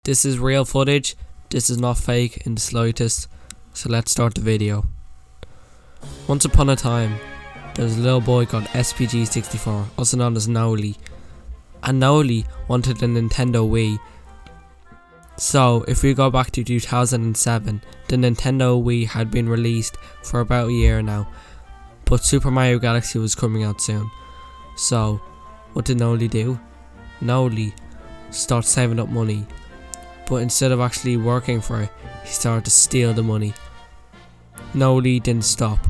This is real footage. This is not fake in the slightest. So let's start the video. Once upon a time, there was a little boy called SPG64, also known as Noely. And Noely wanted a Nintendo Wii. So, if we go back to 2007, the Nintendo Wii had been released for about a year now. But Super Mario Galaxy was coming out soon. So, what did Noely do? Noely started saving up money. But instead of actually working for it, he started to steal the money. Noely didn't stop.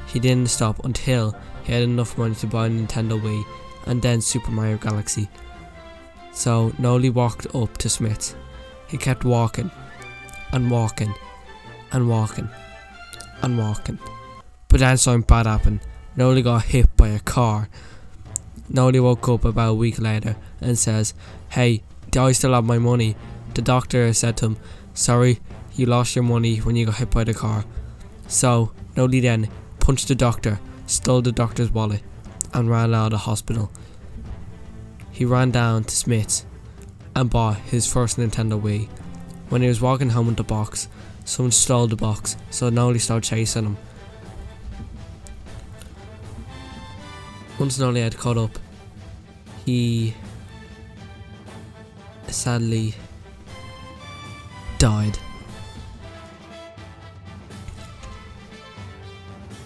He didn't stop until he had enough money to buy a Nintendo Wii and then Super Mario Galaxy. So Noely walked up to Smith's. He kept walking and walking and walking and walking. But then something bad happened. Noely got hit by a car. Noely woke up about a week later and says, "Hey, do I still have my money?" The doctor said to him, "Sorry, you lost your money when you got hit by the car." So Noely then punched the doctor, stole the doctor's wallet and ran out of the hospital. He ran down to Smith's and bought his first Nintendo Wii. When he was walking home with the box, someone stole the box, so Noely started chasing him. Once Noely had caught up, he sadly died.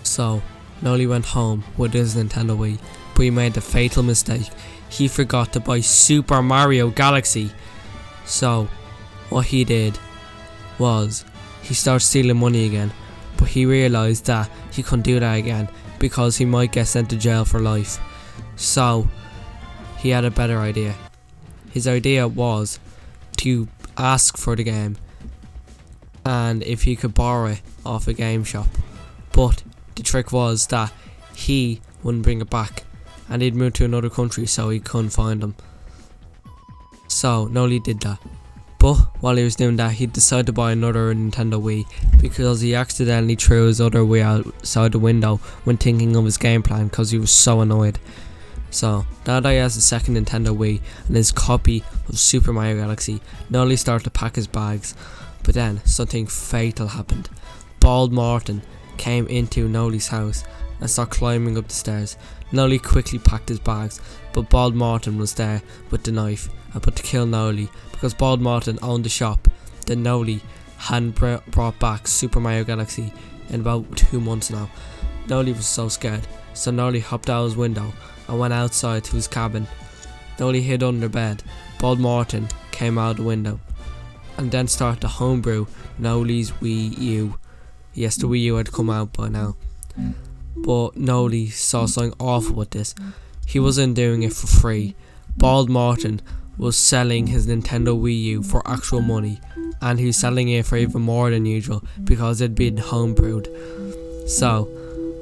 So Noely went home with his Nintendo Wii, but he made the fatal mistake. He forgot to buy Super Mario Galaxy. So what he did was he started stealing money again, but he realised that he couldn't do that again because he might get sent to jail for life. So he had a better idea. His idea was to ask for the game and if he could borrow it off a game shop. But the trick was that he wouldn't bring it back and he'd moved to another country, so he couldn't find them. So Noely did that. But while he was doing that, he decided to buy another Nintendo Wii because he accidentally threw his other Wii outside the window when thinking of his game plan because he was so annoyed. So now that he has a second Nintendo Wii and his copy of Super Mario Galaxy, Noely started to pack his bags. But then something fatal happened. Bald Martin came into Noely's house and started climbing up the stairs. Noely quickly packed his bags, but Bald Martin was there with the knife about to kill Noely because Bald Martin owned the shop that Noely hadn't brought back Super Mario Galaxy in about 2 months now. Noely was so scared, so Noely hopped out his window and went outside to his cabin. Noely hid under bed. Bald Martin came out the window and then started to homebrew Noely's Wii U. Yes, the Wii U had come out by now. But Noely saw something awful with this. He wasn't doing it for free. Bald Martin was selling his Nintendo Wii U for actual money, and he was selling it for even more than usual because it had been homebrewed. So,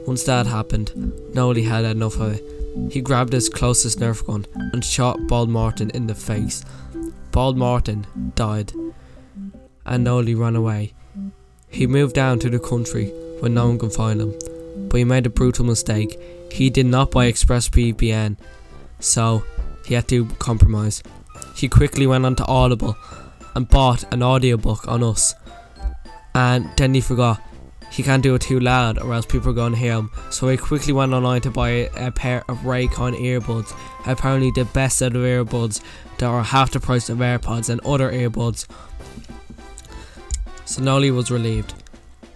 once that happened, Noely had enough of it. He grabbed his closest Nerf gun and shot Bald Martin in the face. Bald Martin died, and Noely ran away. He moved down to the country where no one could find him, but he made a brutal mistake. He did not buy ExpressVPN, so he had to compromise. He quickly went onto Audible and bought an audiobook on us, and then he forgot he can't do it too loud or else people are going to hear him, so he quickly went online to buy a pair of Raycon earbuds, apparently the best set of earbuds that are half the price of AirPods and other earbuds. So Noely was relieved,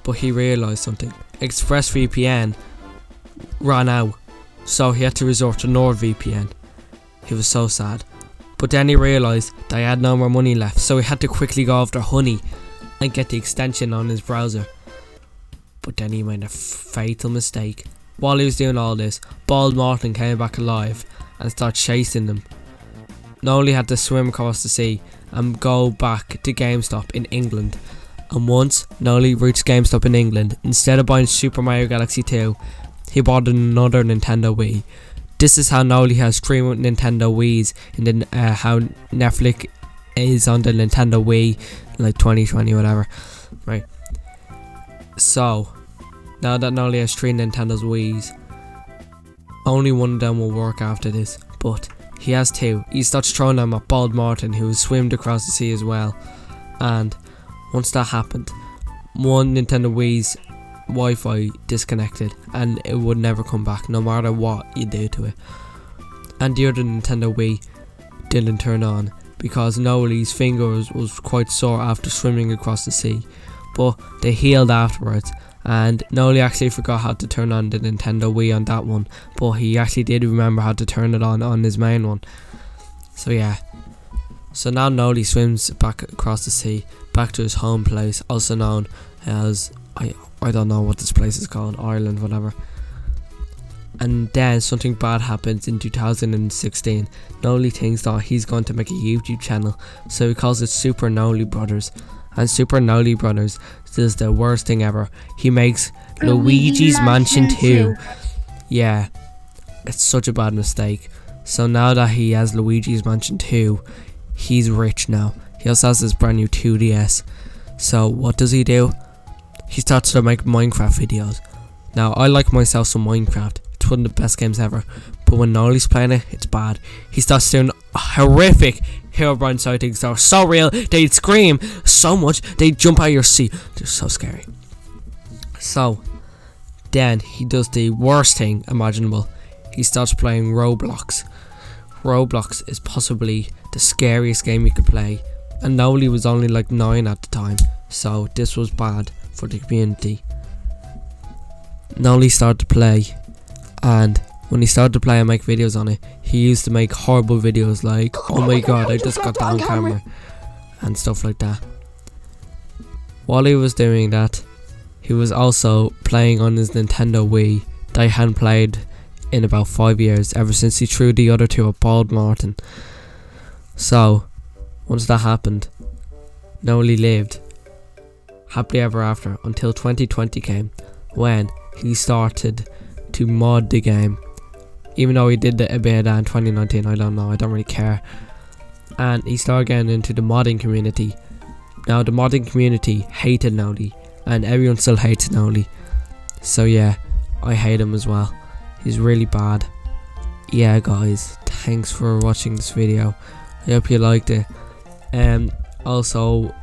but he realised something. ExpressVPN ran out, so he had to resort to NordVPN. He was so sad. But then he realised that he had no more money left, so he had to quickly go after Honey and get the extension on his browser. But then he made a fatal mistake. While he was doing all this, Bald Martin came back alive and started chasing him. Noely had to swim across the sea and go back to GameStop in England. And once Noely reached GameStop in England, instead of buying Super Mario Galaxy 2, he bought another Nintendo Wii. This is how Noely has 3 Nintendo Wiis in the how Netflix is on the Nintendo Wii, like 2020 whatever, right? So now that Noely has 3 Nintendo Wiis, only one of them will work after this, but he has two. He starts throwing them at Bald Martin, who swam across the sea as well. And once that happened, one Nintendo Wii's Wi-Fi disconnected, and it would never come back, no matter what you do to it. And the other Nintendo Wii didn't turn on because Noely's fingers was quite sore after swimming across the sea, but they healed afterwards. And Noely actually forgot how to turn on the Nintendo Wii on that one, but he actually did remember how to turn it on his main one. So yeah, so now Noely swims back across the sea, back to his home place, also known as, I don't know what this place is called, Ireland, whatever. And then something bad happens in 2016. Noely thinks that he's going to make a YouTube channel, so he calls it Super Noely Brothers. And Super Noely Brothers does the worst thing ever. He makes Luigi's Mansion 2. Yeah, it's such a bad mistake. So now that he has Luigi's Mansion 2, he's rich now. He also has this brand new 2DS. So what does he do? He starts to make Minecraft videos. Now, I like myself some Minecraft. It's one of the best games ever. But when Noely's playing it, it's bad. He starts doing horrific Herobrine sightings that are so real. They'd scream so much, they'd jump out of your seat. They're so scary. So, then he does the worst thing imaginable. He starts playing Roblox. Roblox is possibly the scariest game you could play. And Noely was only like 9 at the time. So, this was bad for the community. Noely started to play, and when he started to play and make videos on it, he used to make horrible videos like, oh my god, I just got down camera, and stuff like that. While he was doing that, he was also playing on his Nintendo Wii that he hadn't played in about 5 years, ever since he threw the other two at Bald Martin. So, once that happened, Noely lived happily ever after until 2020 came, when he started to mod the game. Even though he did a bit of that in 2019, I don't know, I don't really care. And he started getting into the modding community. Now the modding community hated Noely, and everyone still hates Noely. So yeah, I hate him as well. He's really bad. Yeah guys, thanks for watching this video. I hope you liked it. Also,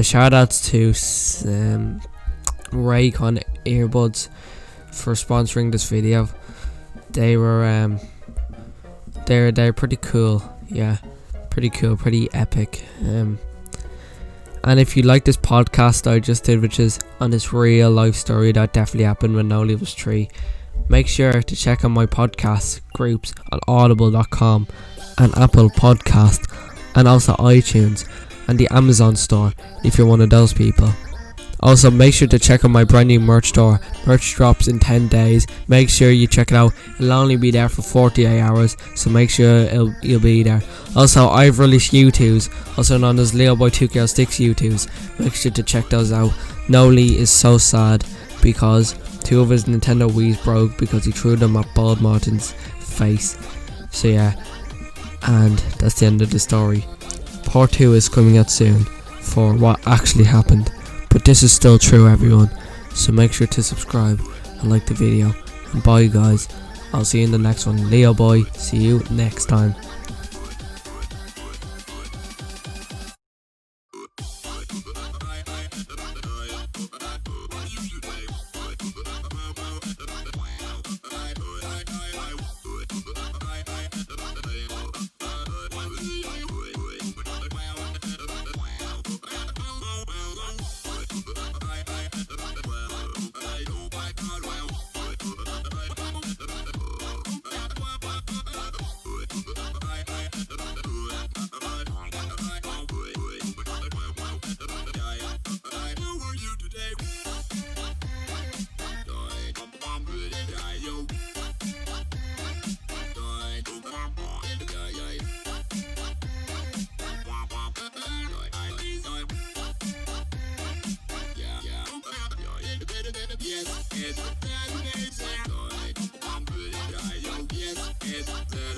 shout outs to Raycon earbuds for sponsoring this video. They were they're pretty cool. Yeah, pretty cool, pretty epic. And if you like this podcast I just did, which is on this real life story that definitely happened when Noely was 3, make sure to check out my podcast groups on audible.com and Apple Podcast, and also iTunes and the Amazon store if you're one of those people. Also, make sure to check out my brand new merch store. Merch drops in 10 days. Make sure you check it out. It'll only be there for 48 hours, so make sure you'll be there. Also, I've released U2s, also known as Leo Boy 2 Girl Sticks U2s. Make sure to check those out. Noely is so sad because 2 of his Nintendo Wii's broke because he threw them at Bald Martin's face. So yeah, and that's the end of the story. Part 2 is coming out soon for what actually happened. But this is still true, everyone. So make sure to subscribe and like the video. And bye guys. I'll see you in the next one. Leo Boy, see you next time. Yes, it's